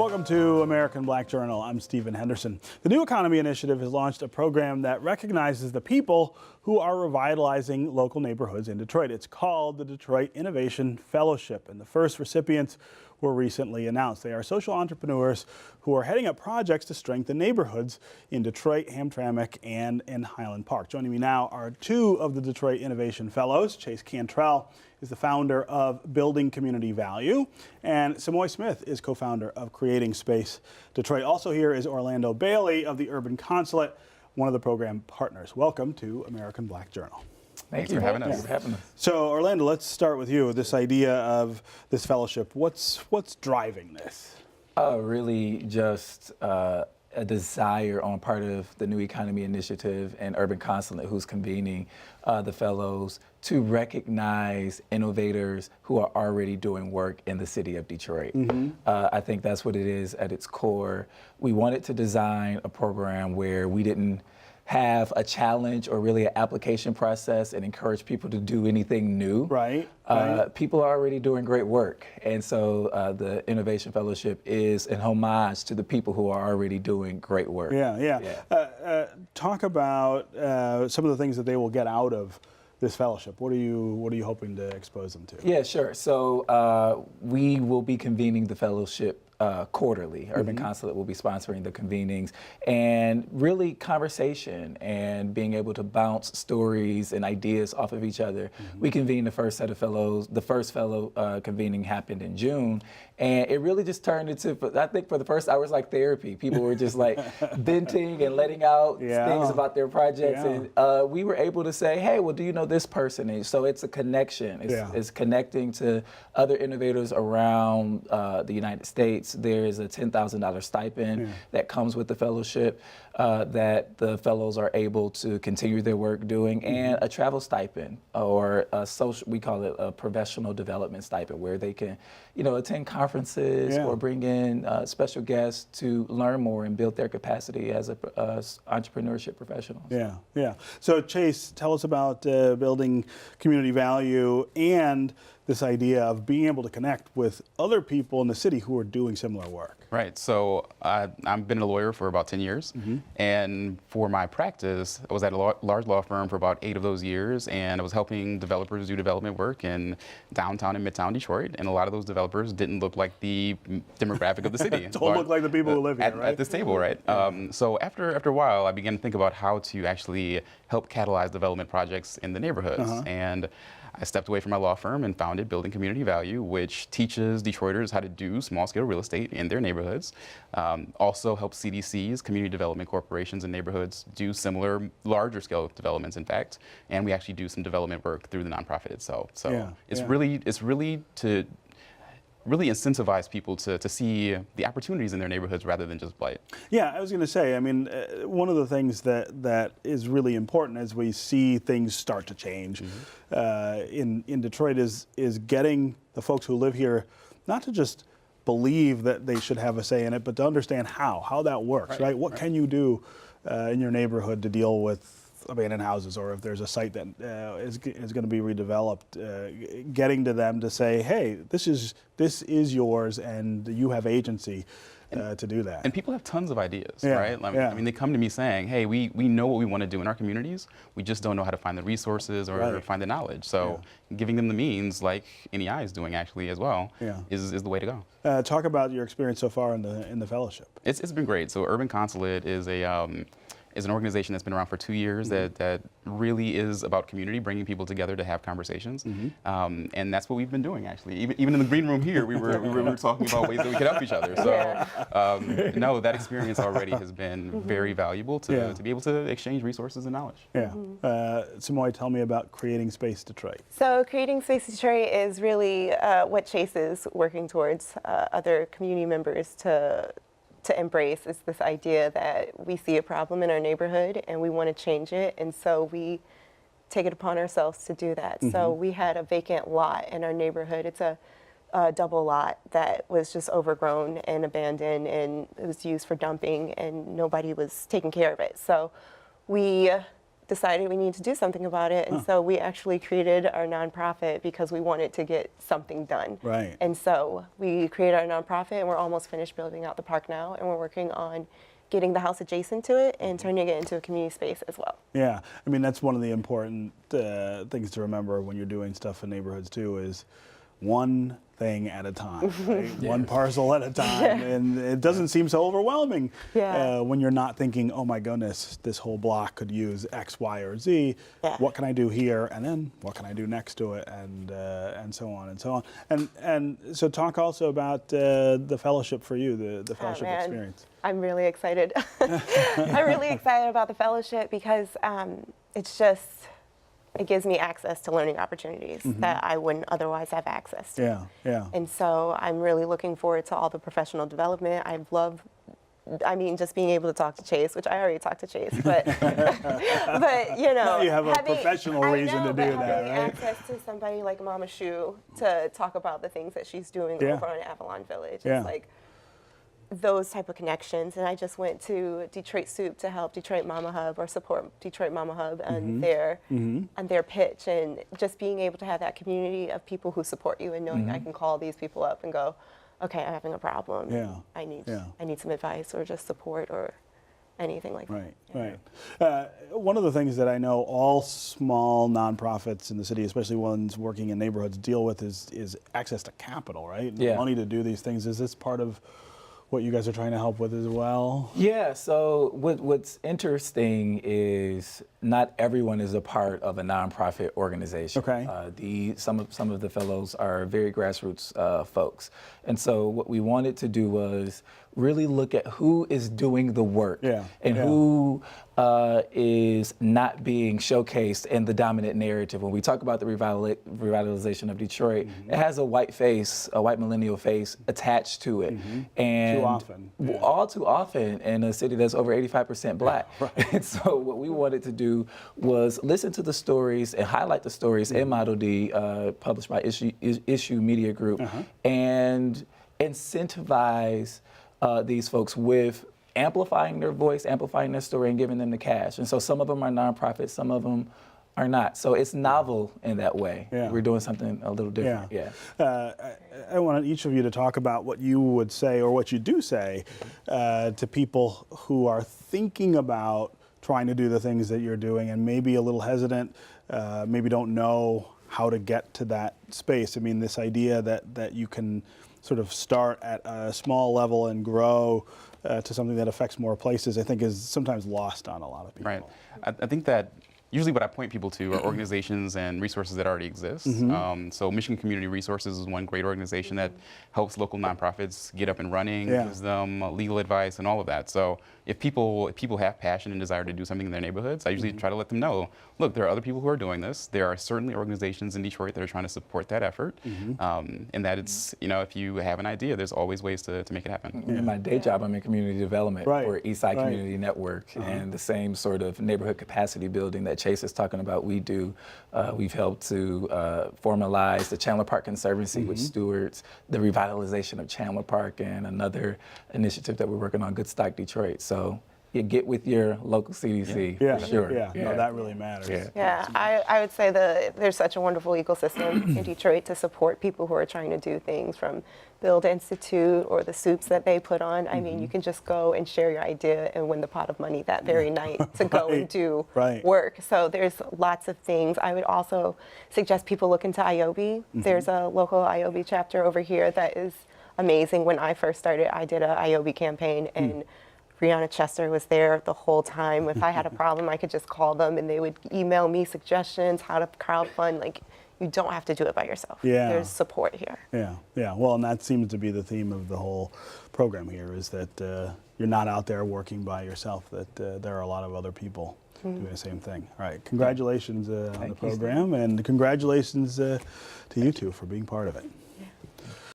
Welcome to American Black Journal. I'm Stephen Henderson. The New Economy Initiative has launched a program that recognizes the people who are revitalizing local neighborhoods in Detroit. It's called the Detroit Innovation Fellowship, and the first recipients were recently announced. They are social entrepreneurs who are heading up projects to strengthen neighborhoods in Detroit, Hamtramck, and in Highland Park. Joining me now are two of the Detroit Innovation Fellows. Chase Cantrell is the founder of Building Community Value, and Samoy Smith is co-founder of Creating Space Detroit. Also here is Orlando Bailey of the Urban Consulate, one of the program partners. Welcome to American Black Journal. Thanks for having us. So Orlando, let's start with you. This idea of this fellowship, what's driving this? Really just a desire on part of the New Economy Initiative and Urban Consulate, who's convening the fellows, to recognize innovators who are already doing work in the city of Detroit. I think that's what it is at its core. We wanted to design a program where we didn't have a challenge or really an application process and encourage people to do anything new. Right. People are already doing great work. And so the Innovation Fellowship is an homage to the people who are already doing great work. Talk about some of the things that they will get out of this fellowship. What are you hoping to expose them to? Yeah, sure. So we will be convening the fellowship quarterly. Urban Consulate will be sponsoring the convenings, and really conversation and being able to bounce stories and ideas off of each other. We convened the first set of fellows. The first fellow convening happened in June, and it really just turned into, I think for the first hour, it was like therapy. People were just like venting and letting out things about their projects, and we were able to say, hey, well, do you know this person? And so it's a connection. It's connecting to other innovators around the United States. There's a $10,000 stipend that comes with the fellowship that the fellows are able to continue their work doing, and a travel stipend, or a social, we call it a professional development stipend, where they can, attend conferences or bring in special guests to learn more and build their capacity as entrepreneurship professionals. So Chase, tell us about Building Community Value and this idea of being able to connect with other people in the city who are doing similar work. Right. So I've been a lawyer for about 10 years. And for my practice, I was at a large law firm for about 8 of those years. And I was helping developers do development work in downtown and midtown Detroit. And a lot of those developers didn't look like the demographic of the city. Don't look like the people who live here, right? At this table, right? So after a while, I began to think about how to actually help catalyze development projects in the neighborhoods. And I stepped away from my law firm and founded Building Community Value, which teaches Detroiters how to do small-scale real estate in their neighborhoods. Also helps CDCs, community development corporations in neighborhoods, do similar, larger-scale developments, in fact. And we actually do some development work through the nonprofit itself. So it's really to incentivize people to see the opportunities in their neighborhoods rather than just blight. Yeah, I was going to say, I mean, one of the things that is really important as we see things start to change in Detroit is getting the folks who live here not to just believe that they should have a say in it, but to understand how that works, right? What can you do in your neighborhood to deal with abandoned houses, or if there's a site that is going to be redeveloped, getting to them to say, hey, this is yours and you have agency to do that. And people have tons of ideas, right? I mean, they come to me saying, hey, we know what we want to do in our communities, we just don't know how to find the resources or find the knowledge. So giving them the means, like NEI is doing actually as well, is the way to go. Talk about your experience so far in the fellowship. It's been great. So Urban Consulate is an organization that's been around for 2 years that really is about community, bringing people together to have conversations. And that's what we've been doing, actually. Even in the green room here, we were talking about ways that we could help each other. So no, that experience already has been very valuable to be able to exchange resources and knowledge. Samoy, tell me about Creating Space Detroit. So Creating Space Detroit is really what Chase is working towards other community members to embrace, is this idea that we see a problem in our neighborhood and we want to change it, and so we take it upon ourselves to do that. So we had a vacant lot in our neighborhood. It's a double lot that was just overgrown and abandoned, and it was used for dumping and nobody was taking care of it. So we decided we need to do something about it. And so we actually created our nonprofit because we wanted to get something done. Right. And so we created our nonprofit, and we're almost finished building out the park now, and we're working on getting the house adjacent to it and turning it into a community space as well. Yeah, I mean, that's one of the important things to remember when you're doing stuff in neighborhoods too, is one thing at a time, right? One parcel at a time, and it doesn't seem so overwhelming when you're not thinking, oh my goodness, this whole block could use X, Y, or Z. What can I do here, and then what can I do next to it, and so on and so on. And so talk also about the fellowship for you, the fellowship experience. I'm really excited. I'm really excited about the fellowship because it gives me access to learning opportunities that I wouldn't otherwise have access to. Yeah. And so I'm really looking forward to all the professional development. Just being able to talk to Chase, which I already talked to Chase, but you know, now you have a professional reason to do that, having right? access to somebody like Mama Shu to talk about the things that she's doing over on Avalon Village. It's like those type of connections. And I just went to Detroit Soup to help Detroit Mama Hub or support Detroit Mama Hub and their pitch, and just being able to have that community of people who support you and knowing I can call these people up and go, okay, I'm having a problem. I need some advice or just support or anything like that. Right. One of the things that I know all small nonprofits in the city, especially ones working in neighborhoods, deal with is access to capital, right? Money to do these things. Is this part of what you guys are trying to help with as well? Yeah, so what's interesting is not everyone is a part of a nonprofit organization. Okay. Some of the fellows are very grassroots folks. And so what we wanted to do was really look at who is doing the work and who is not being showcased in the dominant narrative. When we talk about the revitalization of Detroit, it has a white face, a white millennial face attached to it. And too often. All too often in a city that's over 85% black. And so what we wanted to do was listen to the stories and highlight the stories in Model D, published by Issue Media Group, and incentivize these folks with amplifying their voice, amplifying their story, and giving them the cash. And so some of them are nonprofits, some of them are not. So it's novel in that way. We're doing something a little different. I want each of you to talk about what you would say or what you do say to people who are thinking about trying to do the things that you're doing and maybe a little hesitant, maybe don't know how to get to that space. I mean, this idea that you can sort of start at a small level and grow to something that affects more places, I think is sometimes lost on a lot of people. Right. I think that usually what I point people to are organizations and resources that already exist. So Michigan Community Resources is one great organization that helps local nonprofits get up and running, gives them legal advice and all of that. So if people have passion and desire to do something in their neighborhoods, I usually try to let them know, look, there are other people who are doing this. There are certainly organizations in Detroit that are trying to support that effort. And that it's, you know, if you have an idea, there's always ways to make it happen. In my day job, I'm in community development for Eastside Community Network, and the same sort of neighborhood capacity building that Chase is talking about, we do. We've helped to formalize the Chandler Park Conservancy, which stewards the revitalization of Chandler Park, and another initiative that we're working on, Good Stock Detroit. So you get with your local CDC for sure. No, that really matters. I would say that there's such a wonderful ecosystem in Detroit to support people who are trying to do things, from Build Institute or the soups that they put on. I mean, you can just go and share your idea and win the pot of money that very night to go and do work. So there's lots of things. I would also suggest people look into IOB. There's a local IOB chapter over here that is amazing. When I first started, I did a IOB campaign, and Brianna Chester was there the whole time. If I had a problem, I could just call them and they would email me suggestions, how to crowdfund. Like, you don't have to do it by yourself. There's support here. Well, and that seems to be the theme of the whole program here, is that you're not out there working by yourself, that there are a lot of other people doing the same thing. All right, congratulations on the program, and congratulations to you two for being part of it.